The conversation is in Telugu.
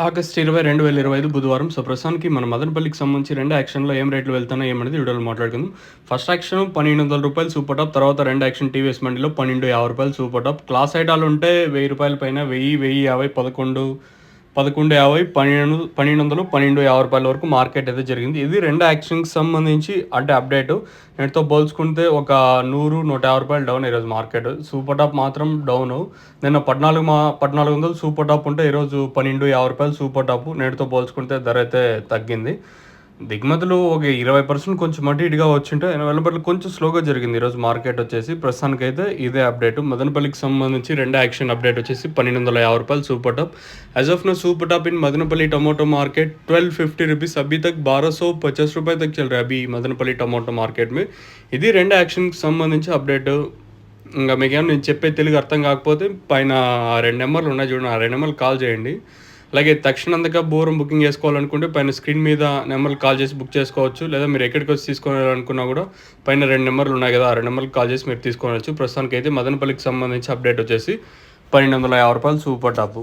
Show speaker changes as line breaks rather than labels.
ఆగస్ట్ 20, 2025 బుధవారం. సో, ప్రస్తుతానికి మన మదనపల్లికి సంబంధించి 2 యాక్షన్‌లో ఏం రేట్లు వెళ్తున్నాయి ఏమనేది వీడియోలో మాట్లాడుకుందాం. ఫస్ట్ యాక్షన్ రూ. 1,200 సూపర్ టాప్. తర్వాత 2 యాక్షన్ టీవీఎస్ బండిలో రూ. 1,250 సూపర్ టాప్. క్లాస్ ఐటాలు ఉంటే రూ. 1,000 పైన 1000, 1,050, 11, 1150, 1200, 1,250 వరకు మార్కెట్ అయితే జరిగింది. ఇది 2 యాక్షన్‌కి సంబంధించి అంటే అప్డేటు. నేటితో పోల్చుకుంటే ఒక 100, 150 డౌన్ ఈరోజు మార్కెట్. సూపర్ టాప్ మాత్రం డౌను. నిన్న 1400 సూపర్ టాప్ ఉంటే ఈరోజు రూ. 1,250 సూపర్ టాప్. నేటితో పోల్చుకుంటే ధర అయితే తగ్గింది. దిగుమతులు ఒక 20% కొంచెం అటు ఇటుగా వచ్చుంటే వెలుపల కొంచెం స్లోగా జరిగింది ఈరోజు మార్కెట్ వచ్చేసి. ప్రస్తుతానికైతే ఇదే అప్డేటు. మదనపల్లికి సంబంధించి 2 యాక్షన్ అప్డేట్ వచ్చేసి రూ. 1,250 super top. As of now super top in Madanapalle tomato market 1250 rupees अभी तक 1250 रुपये तक चल रहा है अभी मदनपल्ली टमाटो मार्केट में. ఇది 2 యాక్షన్కి సంబంధించి అప్డేట్. ఇంకా మీకేమో నేను చెప్పే తెలుగు అర్థం కాకపోతే పైన 2 నెంబర్లు ఉన్నాయి చూడండి, ఆ 2 నెంబర్లు కాల్ చేయండి. అలాగే తక్షణంగా బోరం బుకింగ్ చేసుకోవాలనుకుంటే పైన స్క్రీన్ మీద నెంబర్లు కాల్ చేసి బుక్ చేసుకోవచ్చు. లేదా మీరు ఎక్కడికి వచ్చి తీసుకోవాలనుకున్నా కూడా పైన 2 నెంబర్లు ఉన్నాయి కదా, ఆ 2 నెంబర్లు కాల్ చేసి మీరు తీసుకోవచ్చు. ప్రస్తుతానికి అయితే మదనపల్లికి సంబంధించి అప్డేట్ వచ్చేసి రూ. 1,250 సూపర్ టాప్.